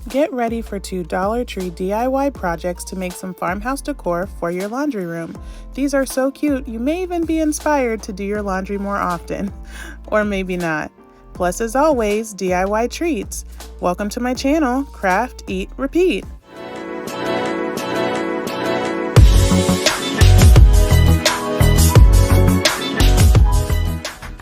Get ready for 2 Dollar Tree DIY projects to make some farmhouse decor for your laundry room. These are so cute, you may even be inspired to do your laundry more often. Or maybe not. Plus, as always, DIY treats. Welcome to my channel, Craft, Eat, Repeat.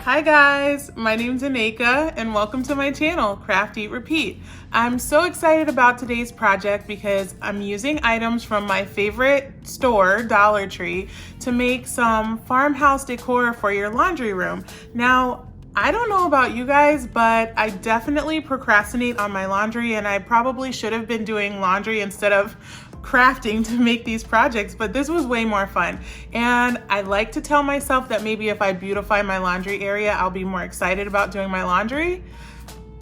Hi guys, my name's Aneka and welcome to my channel, Craft, Eat, Repeat. I'm so excited about today's project because I'm using items from my favorite store, Dollar Tree, to make some farmhouse decor for your laundry room. Now, I don't know about you guys, but I definitely procrastinate on my laundry and I probably should have been doing laundry instead of crafting to make these projects, but this was way more fun. And I like to tell myself that maybe if I beautify my laundry area, I'll be more excited about doing my laundry.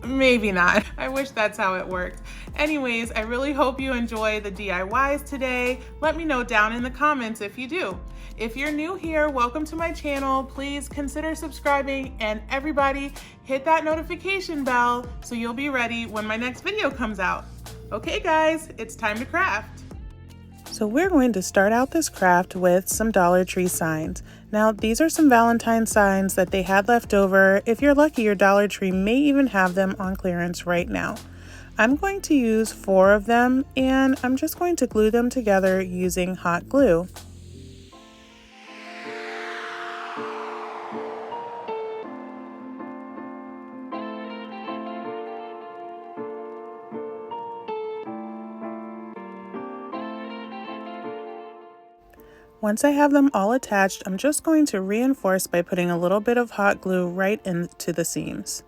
Maybe not. I wish that's how it worked. Anyways, I really hope you enjoy the DIYs today. Let me know down in the comments if you do. If you're new here, welcome to my channel. Please consider subscribing and everybody hit that notification bell so you'll be ready when my next video comes out. Okay guys, it's time to craft. So we're going to start out this craft with some Dollar Tree signs. Now these are some Valentine signs that they had left over. If you're lucky, your Dollar Tree may even have them on clearance right now. I'm going to use 4 of them and I'm just going to glue them together using hot glue. Once I have them all attached, I'm just going to reinforce by putting a little bit of hot glue right into the seams.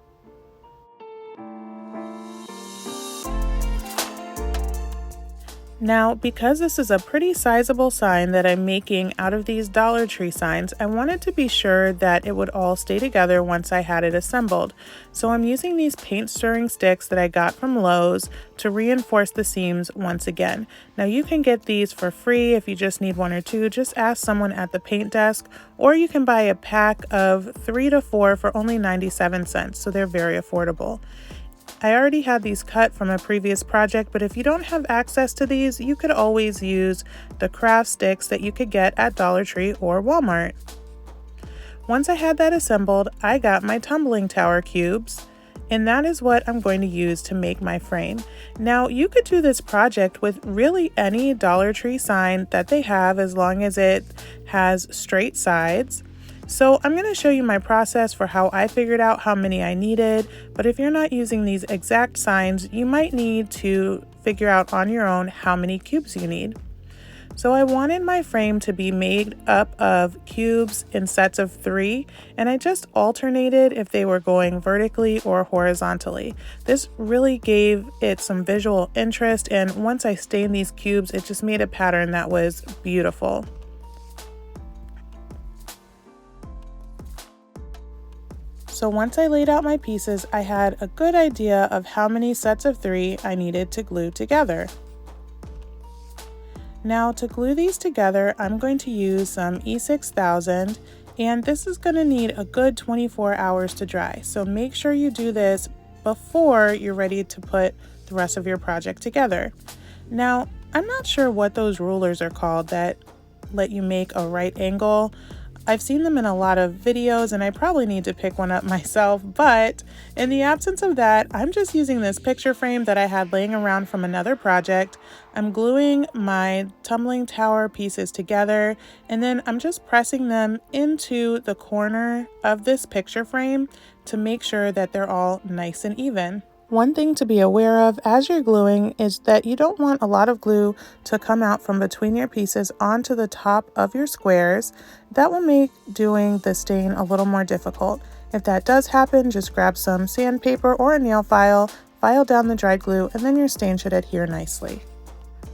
Now, because this is a pretty sizable sign that I'm making out of these Dollar Tree signs, I wanted to be sure that it would all stay together once I had it assembled. So I'm using these paint stirring sticks that I got from Lowe's to reinforce the seams once again. Now you can get these for free if you just need 1 or 2. Just ask someone at the paint desk, or you can buy a pack of 3 to 4 for only 97 cents, so they're very affordable. I already had these cut from a previous project, but if you don't have access to these, you could always use the craft sticks that you could get at Dollar Tree or Walmart. Once I had that assembled, I got my tumbling tower cubes, and that is what I'm going to use to make my frame. Now, you could do this project with really any Dollar Tree sign that they have as long as it has straight sides. So I'm going to show you my process for how I figured out how many I needed, but if you're not using these exact signs, you might need to figure out on your own how many cubes you need. So I wanted my frame to be made up of cubes in sets of 3, and I just alternated if they were going vertically or horizontally. This really gave it some visual interest, and once I stained these cubes, it just made a pattern that was beautiful. So once I laid out my pieces, I had a good idea of how many sets of 3 I needed to glue together. Now to glue these together, I'm going to use some E6000, and this is going to need a good 24 hours to dry. So make sure you do this before you're ready to put the rest of your project together. Now, I'm not sure what those rulers are called that let you make a right angle. I've seen them in a lot of videos and I probably need to pick one up myself, but in the absence of that, I'm just using this picture frame that I had laying around from another project. I'm gluing my tumbling tower pieces together and then I'm just pressing them into the corner of this picture frame to make sure that they're all nice and even. One thing to be aware of as you're gluing is that you don't want a lot of glue to come out from between your pieces onto the top of your squares. That will make doing the stain a little more difficult. If that does happen, just grab some sandpaper or a nail file, file down the dried glue, and then your stain should adhere nicely.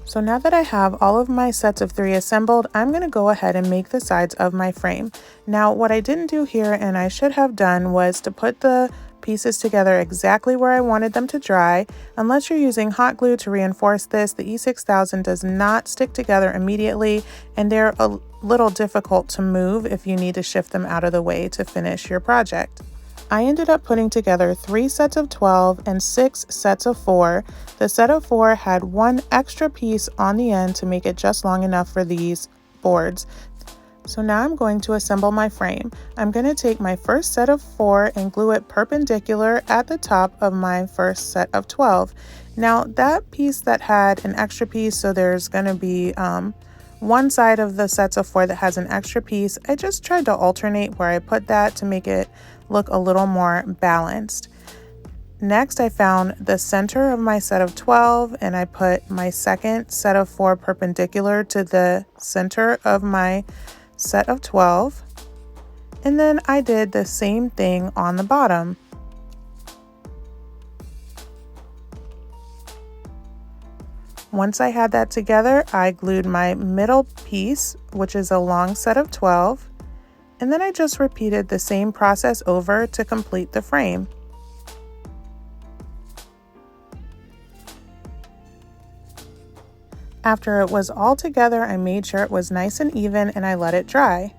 So now that I have all of my sets of 3 assembled, I'm going to go ahead and make the sides of my frame. Now, what I didn't do here and I should have done was to put the pieces together exactly where I wanted them to dry. Unless you're using hot glue to reinforce this, the E6000 does not stick together immediately, and they're a little difficult to move if you need to shift them out of the way to finish your project. I ended up putting together 3 sets of 12 and 6 sets of 4. The set of 4 had one extra piece on the end to make it just long enough for these boards. So now I'm going to assemble my frame. I'm going to take my first set of 4 and glue it perpendicular at the top of my first set of 12. Now that piece that had an extra piece, so there's going to be one side of the sets of 4 that has an extra piece, I just tried to alternate where I put that to make it look a little more balanced. Next, I found the center of my set of 12 and I put my second set of 4 perpendicular to the center of my set of 12. And then I did the same thing on the bottom. Once I had that together, I glued my middle piece, which is a long set of 12, and then I just repeated the same process over to complete the frame. After it was all together, I made sure it was nice and even and I let it dry.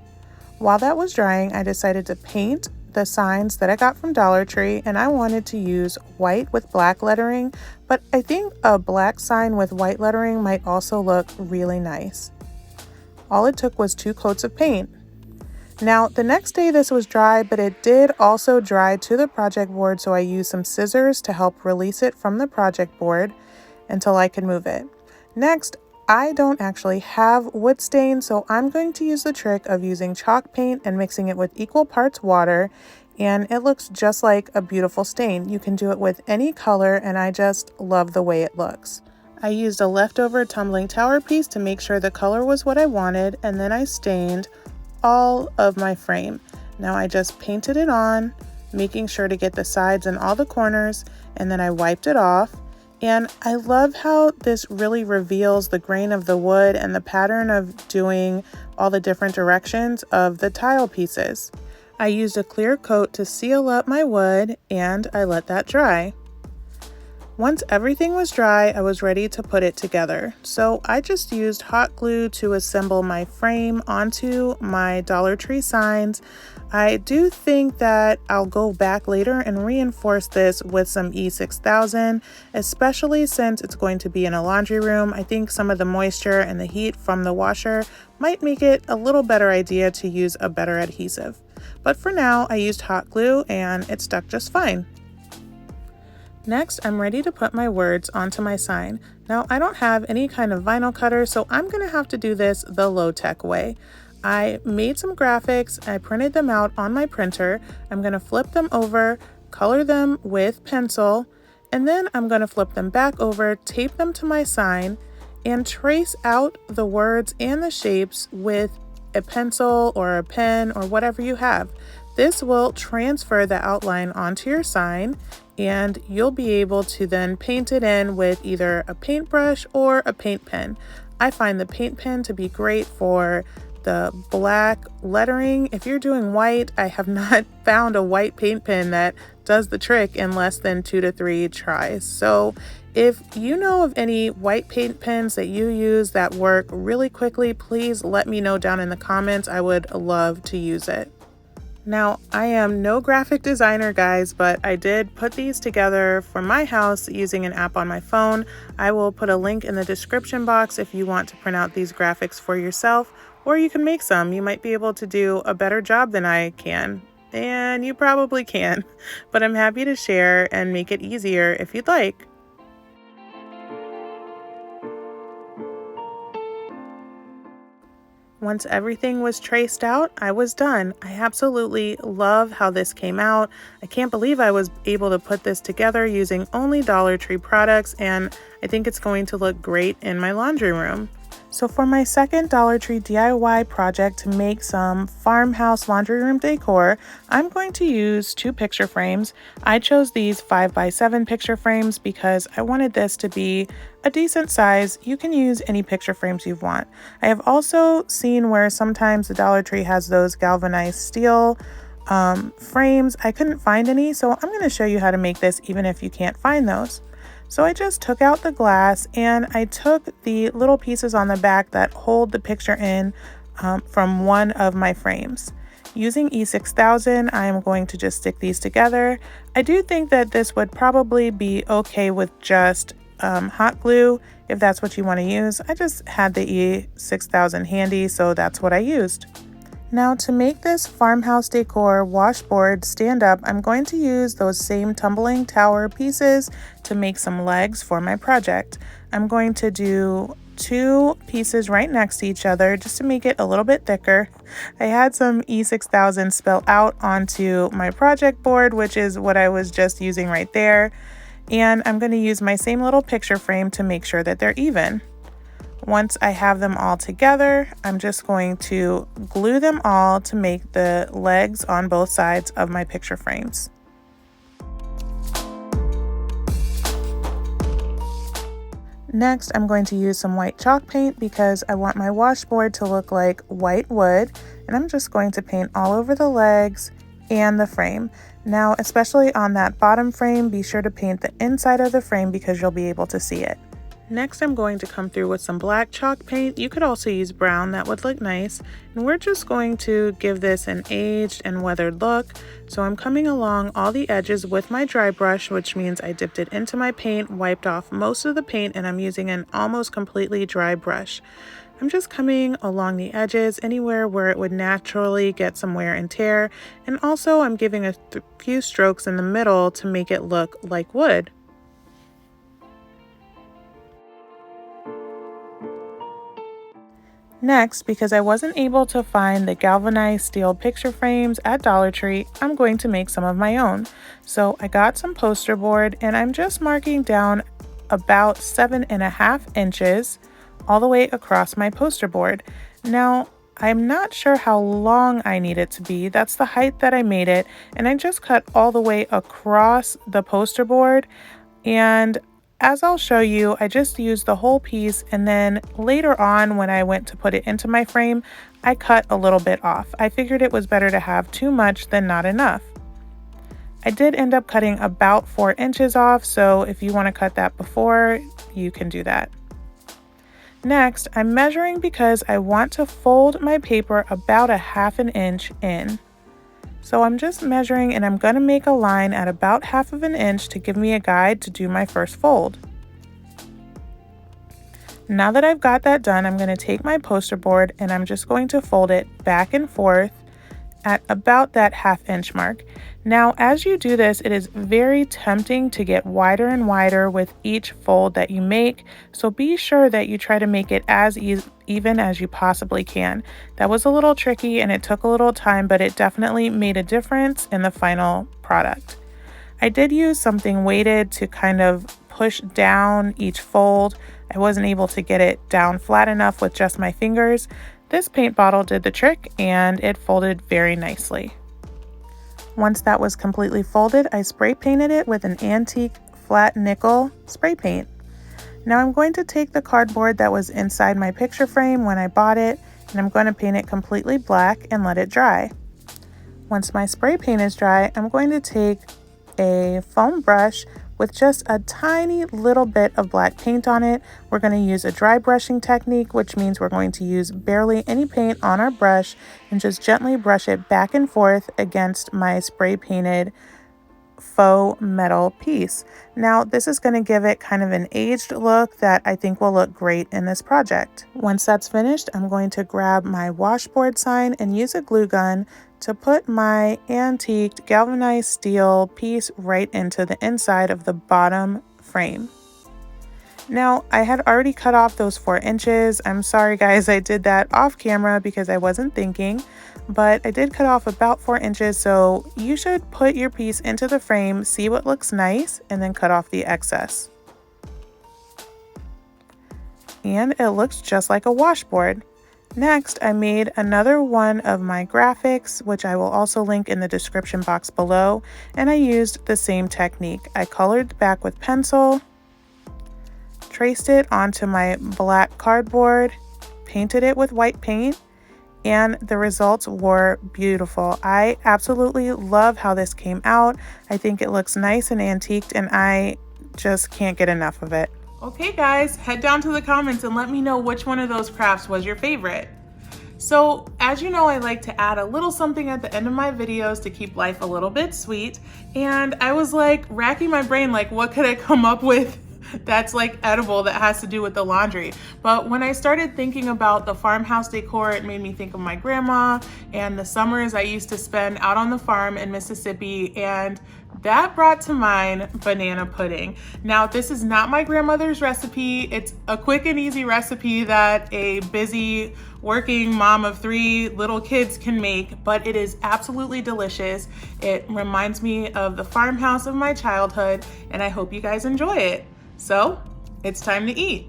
While that was drying, I decided to paint the signs that I got from Dollar Tree, and I wanted to use white with black lettering, but I think a black sign with white lettering might also look really nice. All it took was 2 coats of paint. Now, the next day this was dry, but it did also dry to the project board, so I used some scissors to help release it from the project board until I could move it. Next, I don't actually have wood stain, so I'm going to use the trick of using chalk paint and mixing it with equal parts water, and it looks just like a beautiful stain. You can do it with any color, and I just love the way it looks. I used a leftover tumbling tower piece to make sure the color was what I wanted, and then I stained all of my frame. Now I just painted it on, making sure to get the sides and all the corners, and then I wiped it off. And I love how this really reveals the grain of the wood and the pattern of doing all the different directions of the tile pieces. I used a clear coat to seal up my wood and I let that dry. Once everything was dry, I was ready to put it together. So I just used hot glue to assemble my frame onto my Dollar Tree signs. I do think that I'll go back later and reinforce this with some E6000, especially since it's going to be in a laundry room. I think some of the moisture and the heat from the washer might make it a little better idea to use a better adhesive. But for now, I used hot glue and it stuck just fine. Next, I'm ready to put my words onto my sign. Now, I don't have any kind of vinyl cutter, so I'm gonna have to do this the low-tech way. I made some graphics, I printed them out on my printer. I'm gonna flip them over, color them with pencil, and then I'm gonna flip them back over, tape them to my sign, and trace out the words and the shapes with a pencil or a pen or whatever you have. This will transfer the outline onto your sign, and you'll be able to then paint it in with either a paintbrush or a paint pen. I find the paint pen to be great for the black lettering. If you're doing white, I have not found a white paint pen that does the trick in less than 2 to 3 tries. So if you know of any white paint pens that you use that work really quickly, please let me know down in the comments. I would love to use it. Now, I am no graphic designer, guys, but I did put these together for my house using an app on my phone. I will put a link in the description box if you want to print out these graphics for yourself, or you can make some. You might be able to do a better job than I can, and you probably can, but I'm happy to share and make it easier if you'd like. Once everything was traced out, I was done. I absolutely love how this came out. I can't believe I was able to put this together using only Dollar Tree products, and I think it's going to look great in my laundry room. So for my second Dollar Tree DIY project to make some farmhouse laundry room decor, I'm going to use 2 picture frames. I chose these 5x7 picture frames because I wanted this to be a decent size. You can use any picture frames you want. I have also seen where sometimes the Dollar Tree has those galvanized steel frames. I couldn't find any, so I'm going to show you how to make this even if you can't find those. So I just took out the glass and I took the little pieces on the back that hold the picture in from one of my frames. Using E6000, I am going to just stick these together. I do think that this would probably be okay with just hot glue if that's what you want to use. I just had the E6000 handy, so that's what I used. Now to make this Farmhouse Decor washboard stand up, I'm going to use those same tumbling tower pieces to make some legs for my project. I'm going to do 2 pieces right next to each other just to make it a little bit thicker. I had some E6000 spill out onto my project board, which is what I was just using right there. And I'm going to use my same little picture frame to make sure that they're even. Once I have them all together, I'm just going to glue them all to make the legs on both sides of my picture frames. Next, I'm going to use some white chalk paint because I want my washboard to look like white wood, and I'm just going to paint all over the legs and the frame. Now, especially on that bottom frame, be sure to paint the inside of the frame because you'll be able to see it. Next, I'm going to come through with some black chalk paint. You could also use brown, that would look nice. And we're just going to give this an aged and weathered look. So I'm coming along all the edges with my dry brush, which means I dipped it into my paint, wiped off most of the paint, and I'm using an almost completely dry brush. I'm just coming along the edges, anywhere where it would naturally get some wear and tear. And also I'm giving a few strokes in the middle to make it look like wood. Next, because I wasn't able to find the galvanized steel picture frames at Dollar Tree, I'm going to make some of my own. So I got some poster board and I'm just marking down about 7.5 inches all the way across my poster board. Now, I'm not sure how long I need it to be. That's the height that I made it. And I just cut all the way across the poster board. And as I'll show you, I just used the whole piece, and then later on when I went to put it into my frame, I cut a little bit off. I figured it was better to have too much than not enough. I did end up cutting about 4 inches off, so if you want to cut that before, you can do that. Next, I'm measuring because I want to fold my paper about 1/2 inch in. So I'm just measuring and I'm going to make a line at about 1/2 inch to give me a guide to do my first fold. Now that I've got that done, I'm going to take my poster board and I'm just going to fold it back and forth at about that 1/2 inch mark. Now, as you do this, it is very tempting to get wider and wider with each fold that you make, so be sure that you try to make it as even as you possibly can. That was a little tricky and it took a little time, but it definitely made a difference in the final product. I did use something weighted to kind of push down each fold. I wasn't able to get it down flat enough with just my fingers. This paint bottle did the trick and it folded very nicely. Once that was completely folded, I spray painted it with an antique flat nickel spray paint. Now I'm going to take the cardboard that was inside my picture frame when I bought it, and I'm going to paint it completely black and let it dry. Once my spray paint is dry, I'm going to take a foam brush with just a tiny little bit of black paint on it. We're going to use a dry brushing technique, which means we're going to use barely any paint on our brush and just gently brush it back and forth against my spray painted faux metal piece. Now, this is going to give it kind of an aged look that I think will look great in this project. Once that's finished, I'm going to grab my washboard sign and use a glue gun to put my antiqued galvanized steel piece right into the inside of the bottom frame. Now, I had already cut off those 4 inches. I'm sorry guys, I did that off camera because I wasn't thinking, but I did cut off about 4 inches, so you should put your piece into the frame, see what looks nice, and then cut off the excess. And it looks just like a washboard. Next, I made another one of my graphics, which I will also link in the description box below, and I used the same technique. I colored the back with pencil, traced it onto my black cardboard, painted it with white paint, and the results were beautiful. I absolutely love how this came out. I think it looks nice and antiqued, and I just can't get enough of it. Okay guys, head down to the comments and let me know which one of those crafts was your favorite. So as you know, I like to add a little something at the end of my videos to keep life a little bit sweet. And I was like racking my brain, like what could I come up with that's like edible that has to do with the laundry. But when I started thinking about the farmhouse decor, it made me think of my grandma and the summers I used to spend out on the farm in Mississippi, and that brought to mind banana pudding. Now, this is not my grandmother's recipe. It's a quick and easy recipe that a busy working mom of 3 little kids can make, but it is absolutely delicious. It reminds me of the farmhouse of my childhood, and I hope you guys enjoy it. So, it's time to eat.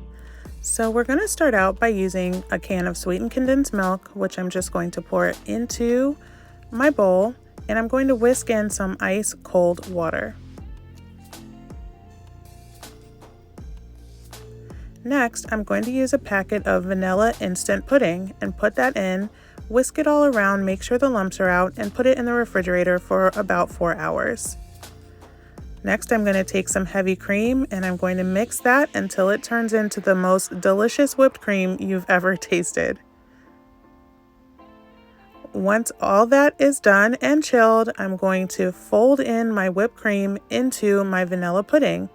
So we're gonna start out by using a can of sweetened condensed milk, which I'm just going to pour into my bowl, and I'm going to whisk in some ice cold water. Next, I'm going to use a packet of vanilla instant pudding and put that in, whisk it all around, make sure the lumps are out, and put it in the refrigerator for about 4 hours. Next, I'm going to take some heavy cream and I'm going to mix that until it turns into the most delicious whipped cream you've ever tasted. Once all that is done and chilled, I'm going to fold in my whipped cream into my vanilla pudding.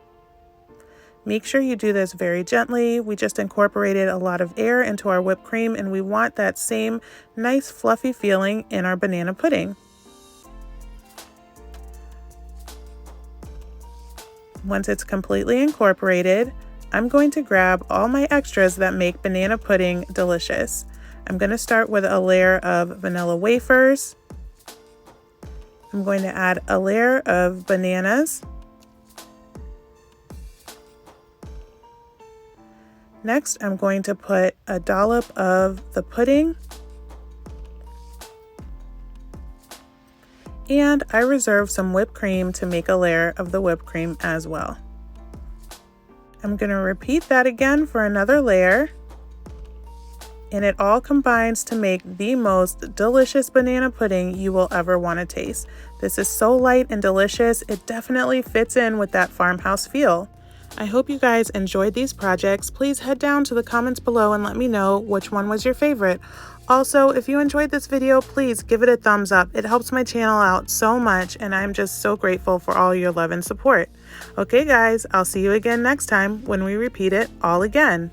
Make sure you do this very gently. We just incorporated a lot of air into our whipped cream and we want that same nice fluffy feeling in our banana pudding. Once it's completely incorporated, I'm going to grab all my extras that make banana pudding delicious. I'm going to start with a layer of vanilla wafers. I'm going to add a layer of bananas. Next, I'm going to put a dollop of the pudding. And I reserve some whipped cream to make a layer of the whipped cream as well. I'm going to repeat that again for another layer. And it all combines to make the most delicious banana pudding you will ever want to taste. This is so light and delicious, it definitely fits in with that farmhouse feel. I hope you guys enjoyed these projects. Please head down to the comments below and let me know which one was your favorite. Also, if you enjoyed this video, please give it a thumbs up. It helps my channel out so much, and I'm just so grateful for all your love and support. Okay guys, I'll see you again next time when we repeat it all again.